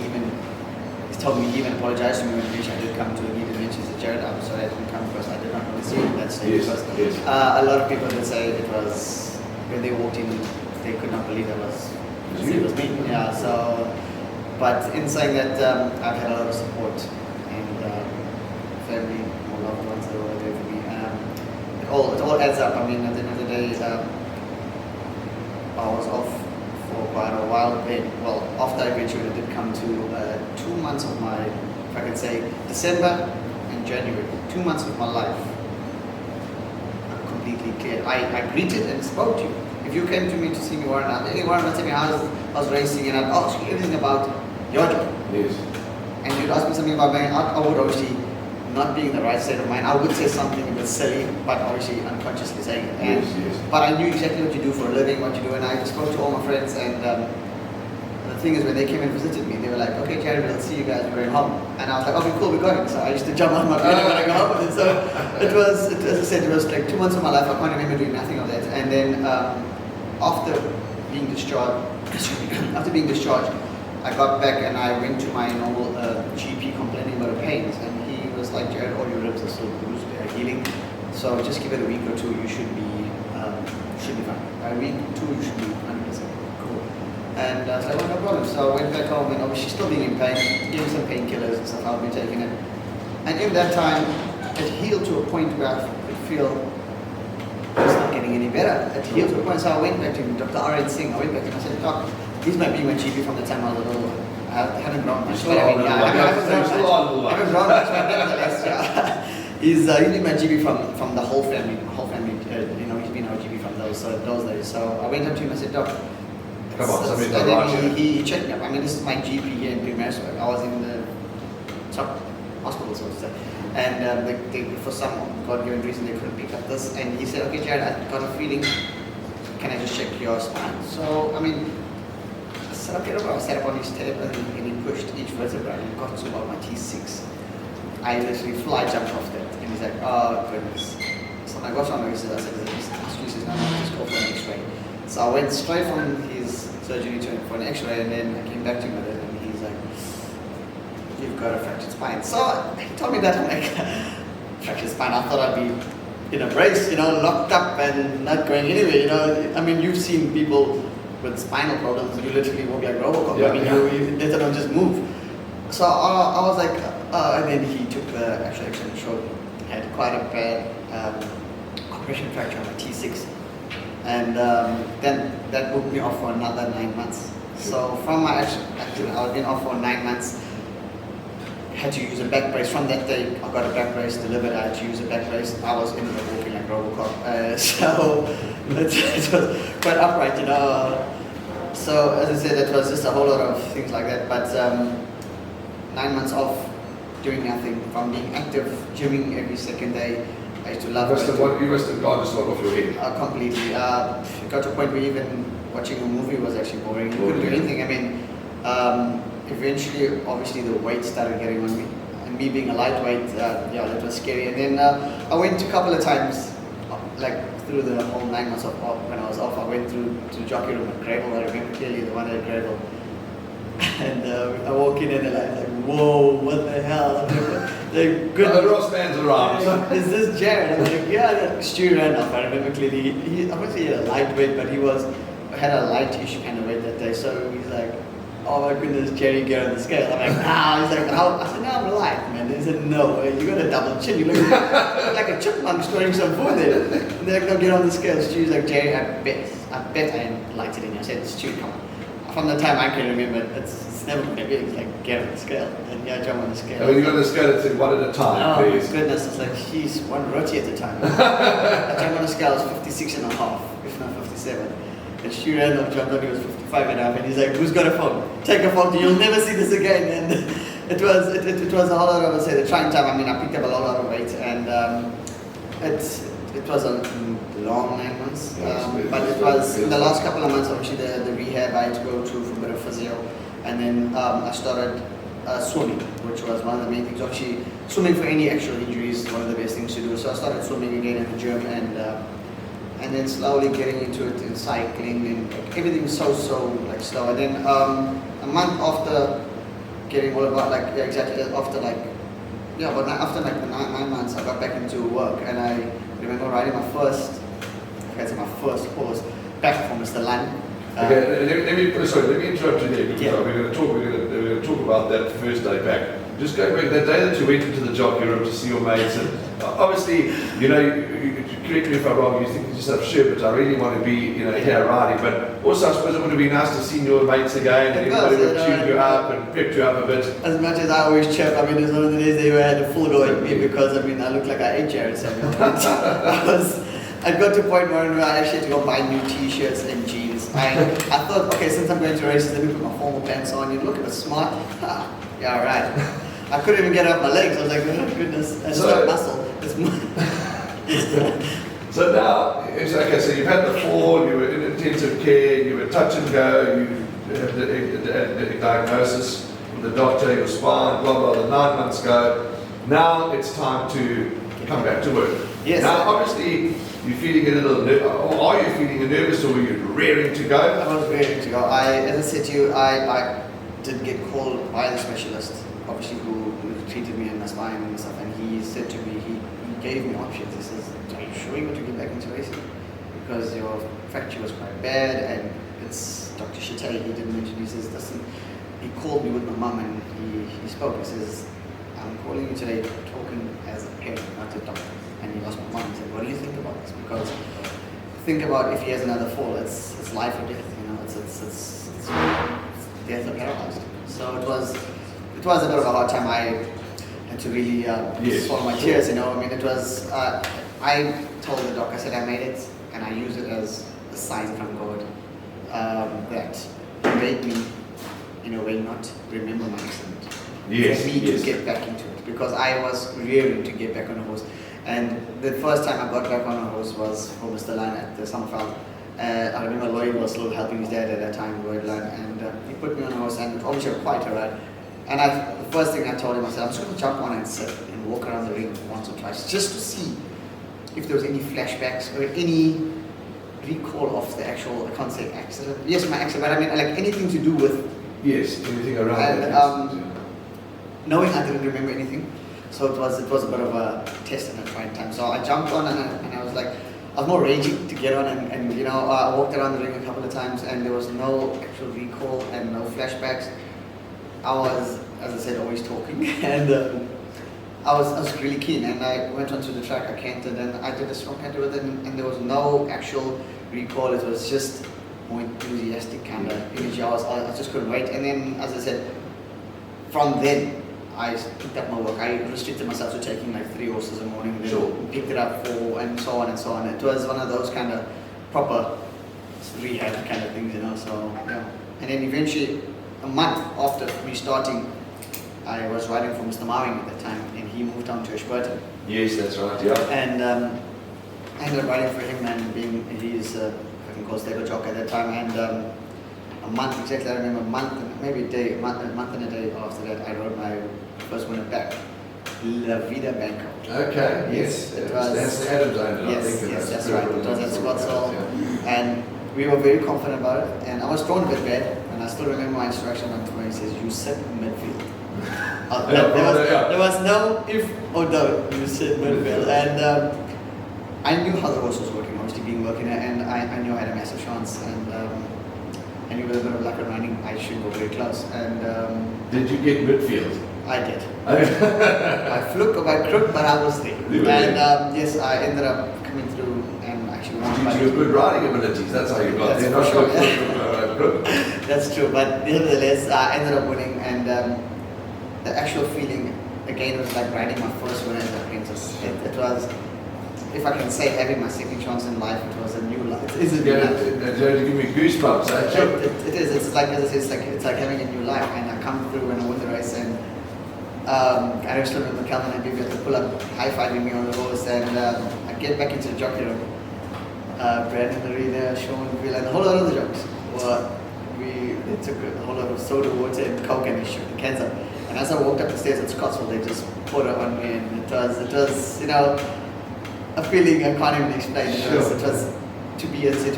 he's told me, he even apologized to me when I did come to, and he did mention, he said, Jared, I'm sorry I didn't come because I did not want to see you in that stage. Yes. A lot of people did say it was, when they walked in, they could not believe it was me. Yeah, so, but in saying that, I've had a lot of support and family, more loved ones that were there for me. it all adds up. I mean, at the end of the day, I was off for quite a while. Then, well, after I graduated, it did come to 2 months of my, if I could say, December and January, 2 months of my life. I'm completely clear. I greeted and spoke to you. If you came to me to see me, Warren, anyone would tell me how I was racing, and I'd ask you everything about your job. Yes. And you'd ask me something about my, I would obviously, not being in the right state of mind, I would say something a bit silly, but obviously unconsciously saying it. And, Yes. But I knew exactly what you do for a living, what you do, and I spoke to all my friends, and the thing is, when they came and visited me, they were like, okay, Jared, we'll see you guys, we're going home. And I was like, okay, cool, we're going. So I used to jump on my bed when I go home. And so as I said, it was like 2 months of my life, I can't remember doing nothing of that. And then after being discharged, I got back and I went to my normal GP complaining about the pains, and he was like, Jared, all your ribs are still bruised, they are healing, so just give it a week or two, you should be fine. By a week, 2, you should be 100% cool. And I was like, oh, no problem. So I went back home and obviously still being in pain, gave me some painkillers and stuff, I've been taking it. And in that time, it healed to a point where I could feel it's not getting any better. It healed to a point, so I went back to Dr. R.N. Singh. I went back to him and I said, Doc, he's my GP from the time I was a little one. I haven't grown much, but I mean, yeah, I haven't grown much, but nevertheless, yeah. He's been my GP from the whole family, you know, he's been our GP from those days. So I went up to him and I said, Doc, come on, something's and not then right. he checked me up. I mean, this is my GP here in Primarisburg. I was in the top hospital, so to say. And they, for some God-given reason, they couldn't pick up this. And he said, okay, Jared, I got a feeling, can I just check your spine? So, I mean, I said, okay, I sat up on his table and he pushed each vertebra and got to about my T6. I literally fly jumped off that. And he's like, oh, goodness. So when I got on, I said, excuses, no, just go for an x-ray. So I went straight from his surgery for an x-ray, and then I came back to him with it, and he's like, you've got a fractured spine. So he told me that, I'm like, fractured spine, I thought I'd be in a brace, you know, locked up and not going anywhere, you know. I mean, you've seen people with spinal problems, you literally won't be like Robocop. Yeah, I mean, you let them just move. So I was like, and then he took the actual x-ray and showed me. I had quite a bad compression fracture on my T6. And then that booked me off for another 9 months. So from my actually, I've been off for 9 months. Had to use a back brace. From that day, I got a back brace delivered. I had to use a back brace. I was in the walking like Robocop. So it was quite upright, you know. So as I said, it was just a whole lot of things like that. But 9 months off, doing nothing, from being active, gymming every second day. I used to love it. You must have gone to slot off your head. Completely. It got to a point where even watching a movie was actually boring. You couldn't do anything. I mean, eventually, obviously, the weight started getting on me. And me being a lightweight, yeah, that was scary. And then I went a couple of times, like through the whole 9 months of when I was off, I went through to the jockey room at Gravel. I remember clearly the one at Gravel. And I walk in and they're like, whoa, what the hell? They're good. Ross fans around. Is this Jared? I'm like, yeah, Stu ran off. I remember clearly. He obviously had a lightweight, but had a lightish kind of weight that day. So he's like, oh my goodness, Jerry, get on the scale. I'm like, nah. He's like, how? I said, no, I'm light, man. He said, no, you got a double chin. You look like a chipmunk storing some food there. And they're like, no, get on the scale. Stu's like, Jerry, I bet I am lighter than you. I said, Stu, come on. From the time I can remember, it's never going to be. It's like, get on the scale. And yeah, jump on the scale. I mean, you got the scale at one at a time, oh, please. Oh my goodness, it's like, geez, one roti at a time. I jumped on the scale, it was 56 and a half, if not 57. And Stu Randolph jumped on, he was 55 and a half, and he's like, who's got a phone? Take a phone, you'll never see this again. And it was a whole lot of, I would say, the trying time. I mean, I picked up a lot of weight, and it was a long 9 months. But it was, in the last couple of months, obviously, the rehab I had to go through for a bit of physio. And then I started swimming, which was one of the main things. Actually, swimming for any actual injuries is one of the best things to do. So I started swimming again in the gym, and then slowly getting into it in cycling, and everything was so like slow. And then a month after getting all about after 9 months, I got back into work, and I remember riding my first horse back from Mr. Lund. Okay, let me interrupt you there, because we're going to talk about that first day back. Just going back, that day that you went into the jockey room to see your mates, and obviously, you know, correct me if I'm wrong, you think to yourself, sure, but I really want to be, here riding. But also, I suppose it would have been nice to see your mates again, and everybody would tune you up and pep you up a bit. As much as I always chirp, I mean, it was one of the days they had a full go at me because, I mean, I looked like I ate Jared Samuel. I'd got to a point where I actually had to go buy new t-shirts and jeans. I thought, okay, since I'm going to races, let me put my formal pants on. You look at the smart. Yeah, all right. I couldn't even get off my legs. I was like, oh goodness, I just got muscle. So now, it's okay, so you've had the fall, you were in intensive care, you were touch and go, you had the diagnosis from the doctor, your spine, blah, blah, the 9 months go. Now it's time to come back to work. Yes. Now, obviously, you're feeling a little nervous, or are you feeling nervous, or are you raring to go? I was raring to go. As I said to you, I did get called by the specialist, obviously, who treated me in my spine and stuff, and he said to me, he gave me options. He says, are you sure you want to get back into racing? Because your fracture was quite bad, and it's Dr. Shitei, he didn't mention, he says, listen, he called me with my mum and he spoke, he says, I'm calling you today talking as a parent, not a doctor. And he asked my mum, he said, what do you think about this? Because think about if he has another fall, it's life or death, it's death or paralyzed. So it was a bit of a hard time. I had to really swallow my tears, I mean, it was, I told the doc, I said I made it, and I used it as a sign from God that He made me, in a way, not remember my accident. Yes, for me to get back into it, because I was rearing to get back on a horse. And the first time I got back on a horse was for Mr. Line at the Summerfeld. I remember Lloyd was still helping his dad at that time, Lloyd Line, and he put me on a horse, and obviously quite a ride. And the first thing I told him, I said, I'm just going to jump on and sit and walk around the ring once or twice, just to see if there was any flashbacks or any recall of the actual, I can't say accident. Yes, my accident, but I mean like anything to do with. Yes, anything around and, that. Knowing I didn't remember anything, so it was a bit of a test and a trying time. So I jumped on and I was like, I was more raging to get on and I walked around the ring a couple of times and there was no actual recall and no flashbacks. I was, as I said, always talking and I was really keen and I went onto the track, I canted and I did a strong canter with it and there was no actual recall, it was just more enthusiastic kind of energy. I just couldn't wait, and then as I said, from then I picked up my work. I restricted myself to taking like 3 horses a morning, then Sure. picked it up 4 and so on and so on. It was one of those kind of proper rehab kind of things, so yeah. And then eventually, a month after me starting, I was riding for Mr. Mawing at that time, and he moved on to Ashburton. Yes, that's right, yeah. And I ended up riding for him and being his, I can call stable jock at that time. And a month, exactly, I remember a month, maybe a month and a day after that, I rode my first winner back, La Vida Banco. Okay, yes. It was. That's the Adams owned it, I think. Yes, that's pretty right. cool. It was at That's Scottsdale. yeah. And we were very confident about it. And I was thrown a bit bad. And I still remember my instruction when he says, you sit in midfield. There was no if or doubt, you sit midfield. And I knew how the horse was working, obviously being working there, and I knew I had a massive chance. And I knew with a bit of luck and running, I should go very close. And Did you get midfield? I did. I fluke or by crook, but I was there. And yes, I ended up coming through and actually won. Due to your good riding abilities, that's how you got there. That's Not for sure, good. That's true, but nevertheless, I ended up winning, and the actual feeling again was like riding my first winner as an apprentice. It was, if I can say, having my second chance in life. It was a new life. It is a new life. You give me goosebumps, actually. It is. It's like, as I say, it's like having a new life. And I come through and I win the race, and I just remember Calvin and Bibi had to pull up, high-fiving me on the horse, and I get back into the jockey room. Brandon Arena, Sean Will, and a whole lot of the jocks. They took a whole lot of soda water and coke and they shook the cans up. And as I walked up the stairs at Scottsdale, they just poured it on me, and it was a feeling I can't even explain. It was to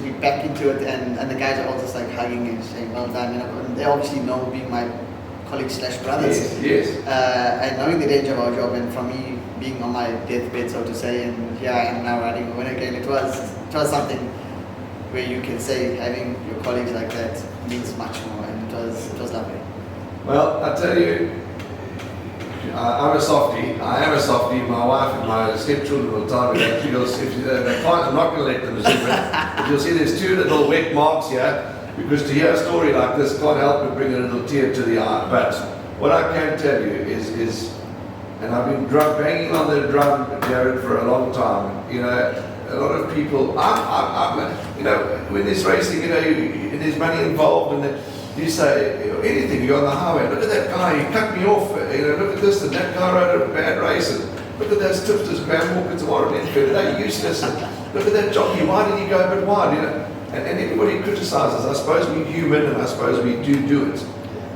be back into it, and the guys are all just like hugging and saying well done. And they obviously know being my colleagues / brothers. Yes. And knowing the danger of our job, and from me being on my deathbed, so to say, and here I am now riding a winner again. It was something where you can say having your colleagues like that means much more, and it was lovely. Well, I tell you, I'm a softie. I am a softie. My wife and my stepchildren will tell me that. They can't, I'm not going to let them zoom in. But you'll see there's two little wet marks here, because to hear a story like this can't help but bring a little tear to the eye. But what I can tell you is and I've been banging on the drum, Jared, for a long time. You know, a lot of people, you know, when there's racing, you know, and there's money involved, and you say, you know, anything, you're on the highway, look at that guy, he cut me off, you know, look at this, and that guy rode a bad race, and look at those tipsters, Bam Walker tomorrow, and they're useless, and look at that jockey, why did he go a bit wide, you know, and everybody criticises. I suppose we're human, and I suppose we do it.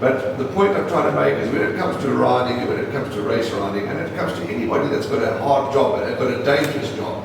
But the point I'm trying to make is when it comes to riding, and when it comes to race riding, and it comes to anybody that's got a hard job, and got a dangerous job,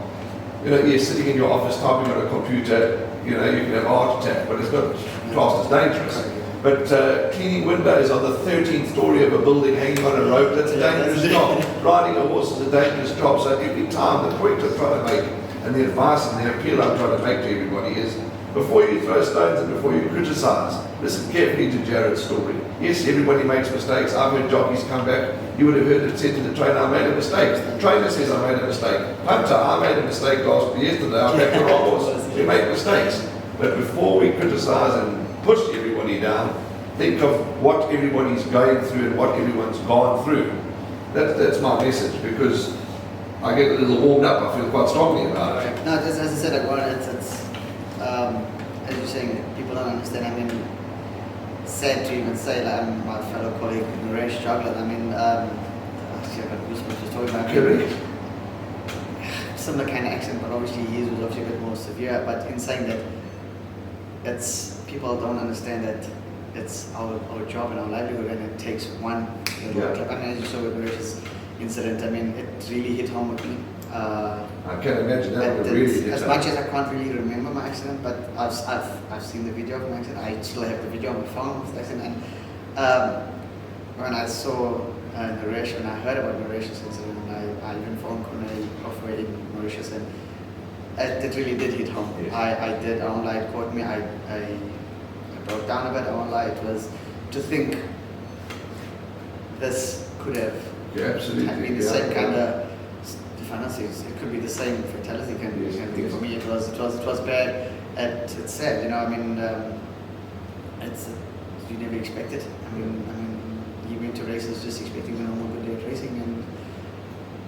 you know, you're sitting in your office typing on a computer, you know, you can have a heart attack, but it's not classed as dangerous. But cleaning windows on the 13th story of a building hanging on a rope, that's a dangerous job. Riding a horse is a dangerous job. So every time, the point I'm trying to make, and the advice and the appeal I'm trying to make to everybody is, before you throw stones and before you criticise, listen carefully to Jared's story. Yes, everybody makes mistakes. I've heard jockeys come back. You would have heard it said to the trainer, I made a mistake. The trainer says I made a mistake. Punter, I made a mistake yesterday. I backed the wrong horse. We make mistakes. But before we criticise and push everybody down, think of what everybody's going through and what everyone's gone through. That's my message, because I get a little warmed up. I feel quite strongly about it. No, as I said, it's as you're saying, people don't understand. I mean, sad to even say that I'm my fellow colleague Naresh Juggler. I mean, actually I got goosebumps just talking about him. Similar kind of accent, but obviously his was obviously a bit more severe. But in saying that, people don't understand that it's our job and our livelihood, and it takes one little clip. I mean, as you saw with Naresh's incident, I mean, it really hit home with me. I can imagine that would really hit as much as I can't really remember my accident, but I've seen the video of my accident. I still have the video on my phone of the accident. And when I saw Naresh, and I heard about Naresh's incident, and I even phoned Kone halfway in Mauritius, and it really did hit home. Yes. I did. I won't lie, it caught me. I broke down a bit. I won't lie. It was to think this could have been the same kind of. It could be the same fatality kind of thing. For me, it was bad. It's sad, you know. I mean, it's you never expect it. I mean, you went to races just expecting a normal good day of racing, and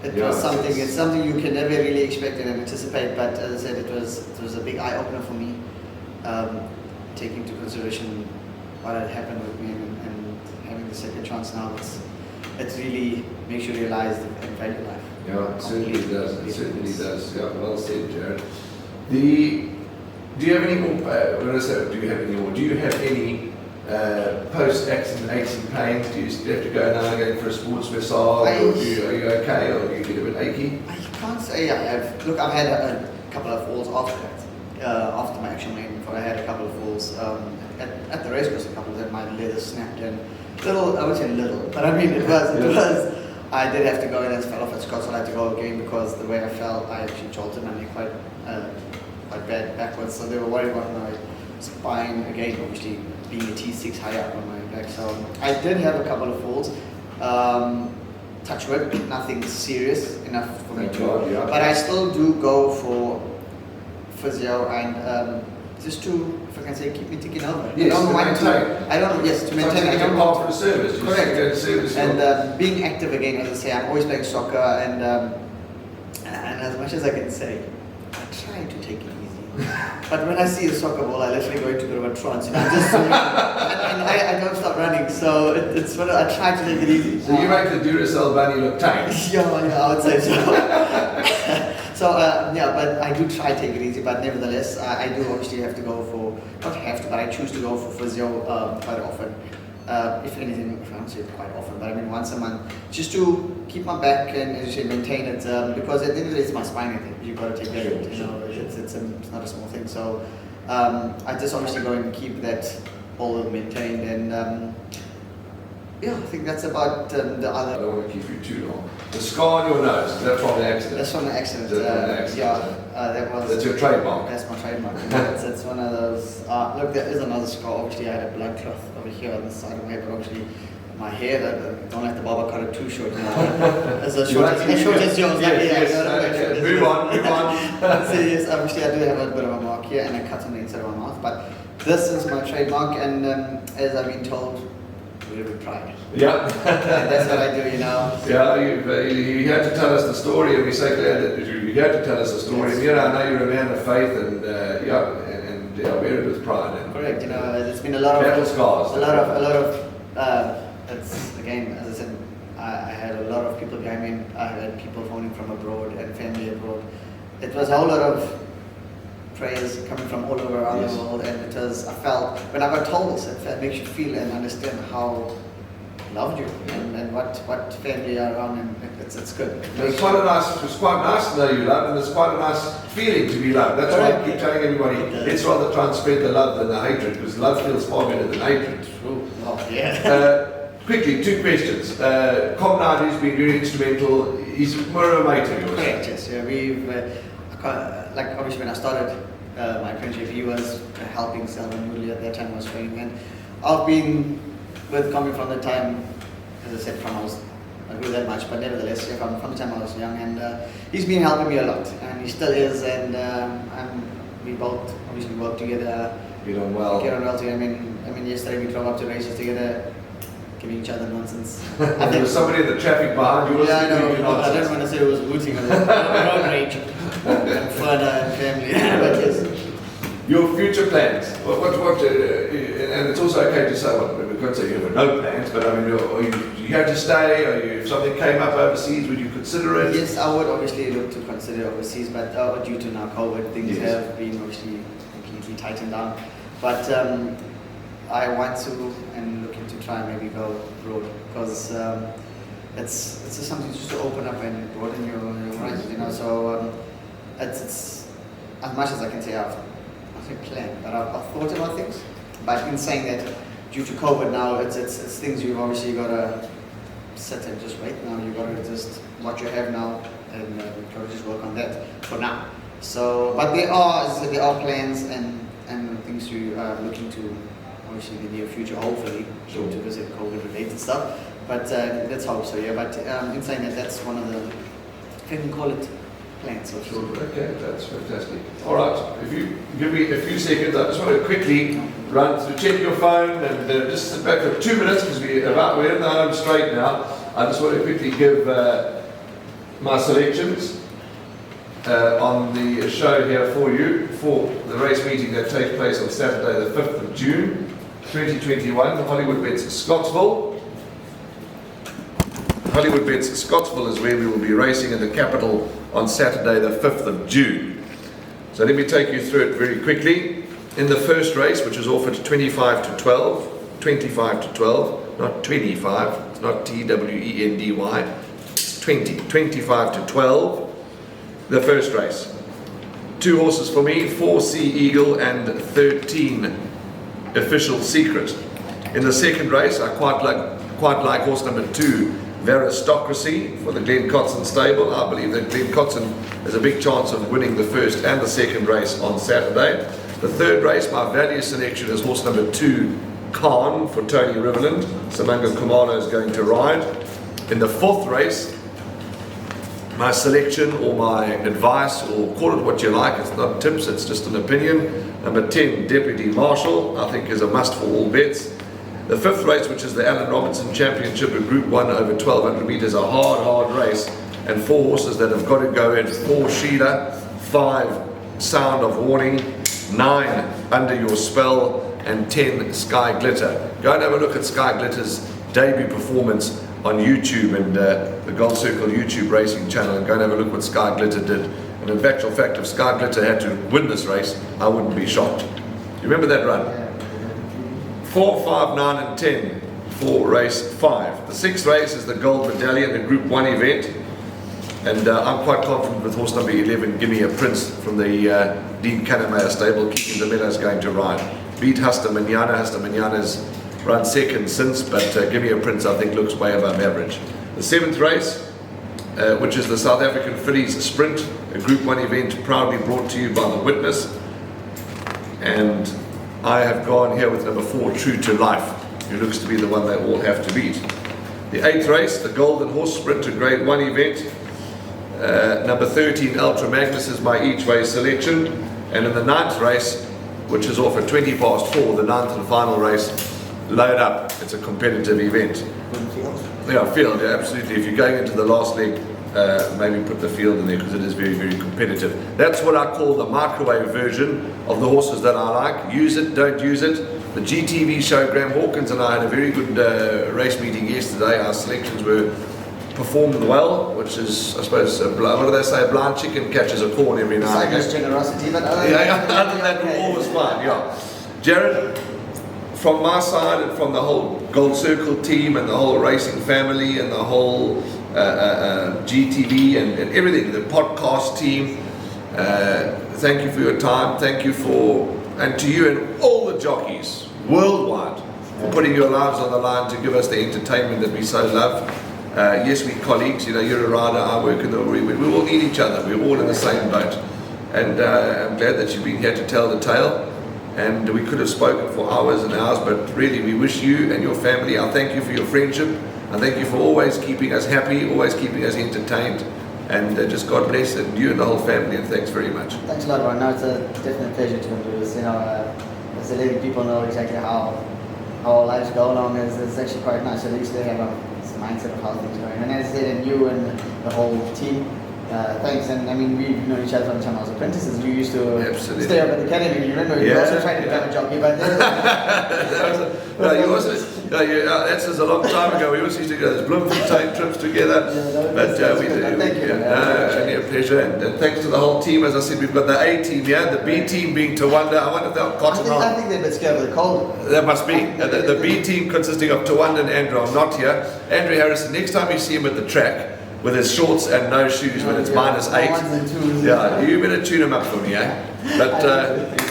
it was something. It's something you can never really expect and anticipate. But as I said, it was a big eye opener for me, taking into consideration what had happened with me, and having the second chance now. It really makes you realize and value life. Yeah, it certainly does. It certainly does. Yeah, well said, Jared. Do you have any more? When I say, do you have any more? Do you have any post-accident pains? Do you have to go now again for a sports massage? Or are you okay, or do you get a bit achy? I can't say I have. Look, I've had a couple of falls after that. After my actual main, I had a couple of falls at the racecourse. A couple of them, my leather snapped and little. I would say little, but I mean it was. I did have to go in and fell off at Scots. I had to go again because the way I fell, I actually jolted my knee quite bad backwards. So they were worried about my spine again, obviously being a T6 high up on my back. So I did have a couple of falls. Touch wood, nothing serious enough for me to. But I still do go for physio and just to, if I can say, keep me ticking over. Yes, to maintain. I don't want for the service. Correct. And being active again, as I say, I'm always playing soccer, and as much as I can say, I try to take it easy. But when I see a soccer ball, I literally go into a bit of a trance. And I don't stop running, so it's what I try to take it easy. So you make the Duracell bunny look tame. Yeah, I would say so. So but I do try to take it easy, but nevertheless, I do obviously have to go for, not have to, but I choose to go for physio quite often. If anything, if I don't say it quite often, but I mean once a month, just to keep my back and, as you say, maintain it, because at the end of the day, it's my spine, I think. You've got to take care of it, you know, it's not a small thing. So I just obviously go and keep that all maintained, and yeah, I think that's about the other. I don't want to keep you too long. The scar on your nose, is that from the accident? That's from the accident. That was. That's your trademark. That's my trademark. It's one of those. Look, there is another scar. Obviously, I had a blood clot over here on the side of my head, but obviously, my hair, I don't like the barber cut it too short now. As short as yours. Move on. So yes, obviously I do have a bit of a mark here and a cut on the inside of my mouth, but this is my trademark, and as I've been told, we're with pride. Yeah. That's what I do, you know. Yeah, you had to tell us the story, and we're so glad that you had to tell us the story. Yes. And, I know you're a man of faith, and wear it with pride. And correct, it's been a lot of battle scars. A lot of. It's again, as I said, I had a lot of people behind me. I had people phoning from abroad and family abroad. It was a whole lot of prayers coming from all over around the world, and it was, I felt, when I got told this, it makes you feel and understand how loved you and what family are around, and it's good. It was quite nice to know you loved, and it's quite a nice feeling to be loved. That's why I keep telling everybody, let's rather try and spread the love than the hatred, because love feels far better than hatred. True. Oh, yeah. Quickly, 2 questions. Com Knight has been very instrumental. He's more of a mate of yours. Correct, yes. Yeah, we've, like obviously when I started my apprenticeship, he was helping Selman Moodley at that time, I was training, and I've been with coming from the time, as I said, from I was not really that much, but nevertheless, yeah, from the time I was young, and he's been helping me a lot, and he still is, and we both obviously work together. Get on well. Get on well together. I mean, yesterday we drove up to races together, giving each other nonsense. There was somebody in the traffic behind you. Yeah, I know. I don't want to say it was hooting on road rage and fun and family, but yes. Your future plans. And it's also okay to say, well, we can't say you have no plans, but I mean, are you have to stay? If something came up overseas, would you consider it? Yes, I would obviously look to consider overseas, but due to now COVID, things have been obviously completely tightened down. But I want to and looking to try and maybe go abroad, because it's just something just to open up and broaden your horizons, So it's as much as I can say I've planned, but I've thought about things. But in saying that, due to COVID now, it's things you've obviously got to sit and just wait. Now you've got to just what you have now and try to just work on that for now. So, but there are plans and things you are looking to, obviously in the near future, hopefully, to visit COVID-related stuff. But let's hope so, yeah. But in saying that, that's one of the, if you can call it, plans. Sure. Okay, that's fantastic. All right, if you give me a few seconds, I just want to quickly run through, check your phone, and just sit back for 2 minutes, because we're in the home straight now. I just want to quickly give my selections on the show here for you for the race meeting that takes place on Saturday the 5th of June 2021, Hollywood Bets Scottsville. Hollywood Bets Scottsville is where we will be racing in the capital on Saturday the 5th of June. So let me take you through it very quickly. In the first race, which is offered 25 to 12, not 25, it's not TWENDY, it's 25 to 12, the first race. 2 horses for me, 4 Sea Eagle and 13 Official Secret. In the second race, I quite like horse number 2, Aristocracy, for the Glenn Cotson stable. I believe that Glenn Cotson has a big chance of winning the first and the second race on Saturday. The third race, my value selection is horse number 2, Khan, for Tony Riverland. Samanga Kumalo is going to ride. In the fourth race, my selection or my advice, or call it what you like, it's not tips, it's just an opinion. Number 10, Deputy Marshal, I think is a must for all bets. The fifth race, which is the Alan Robertson Championship in Group 1 over 1200 metres, a hard race, and 4 horses that have got to go in: 4 Sheila, 5 Sound of Warning, 9 Under Your Spell, and 10 Sky Glitter. Go and have a look at Sky Glitter's debut performance on YouTube and the Gold Circle YouTube racing channel, and go and have a look what Sky Glitter did. And in actual fact, if Sky Glitter had to win this race, I wouldn't be shocked. You remember that run? 4, 5, 9 and 10 for race 5. The 6th race is the Gold Medallion, the Group 1 event, and I'm quite confident with horse number 11, Gimme a Prince, from the Dean Kanemayer stable. Keeping the Meadows going to ride. Beat Hasta Manana. Hasta Manana's run second since, but Gimme a Prince I think looks way above average. The 7th race, which is the South African Fillies Sprint, a Group 1 event proudly brought to you by The Witness, and I have gone here with number 4, True to Life. who looks to be the one they all have to beat. The 8th race, the Golden Horse Sprinter Grade 1 event. Number 13, Ultra Magnus is my each way selection. And in the 9th race, which is off at 20 past 4, the 9th and final race, Load Up. It's a competitive event. Field, yeah, absolutely. If you're going into the last leg, maybe put the field in there because it is very, very competitive. That's what I call the microwave version of the horses that I like. Use it, don't use it. The GTV show, Graham Hawkins and I had a very good race meeting yesterday. Our selections were performed well, which is, I suppose, what do they say? A blind chicken catches a corn every now and again. Generosity, but other than that, we're always fine. Yeah, Jared. From my side and from the whole Gold Circle team and the whole racing family and the whole GTV and everything, the podcast team, thank you for your time. Thank you and to you and all the jockeys worldwide for putting your lives on the line to give us the entertainment that we so love. Yes, we're colleagues. You're a rider, I work in the we all need each other. We're all in the same boat. And I'm glad that you've been here to tell the tale. And we could have spoken for hours and hours, but really we wish you and your family, I thank you for your friendship. I thank you for always keeping us happy, always keeping us entertained. And just God bless you and the whole family, and thanks very much. Thanks a lot, Ron. No, it's a definite pleasure to come do this. As letting people know exactly how our lives go along is actually quite nice. At least they have a mindset of how things are going. And as I said, and you and the whole team, thanks. And I mean, we've known each other from the time I was apprentices. We used to stay up at the academy. You remember, you also tried to become a jockey, but that's a long time ago. We also used to go those Bloemfontein trips together. We do. Thank you. Only a pleasure. And thanks to the whole team. As I said, we've got the A team here, the B team being Tawanda. I wonder if they'll cotton on. I think they're a bit scared of the cold. That must be. The B team consisting of Tawanda and Andrew are not here. Andrew Harrison, next time you see him at the track, with his shorts and no shoes when it's -8. Yeah, you better tune him up for me, eh? But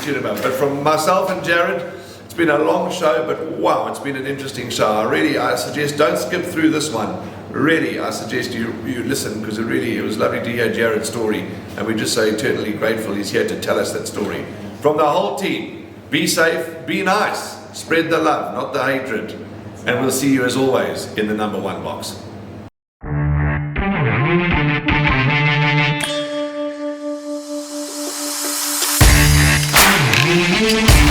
tune him up. But from myself and Jared, it's been a long show, but wow, it's been an interesting show. I suggest don't skip through this one. Really, I suggest you listen because it was lovely to hear Jared's story, and we're just so eternally grateful he's here to tell us that story. From the whole team, be safe, be nice, spread the love, not the hatred, and we'll see you as always in the number 1 box. Thank you.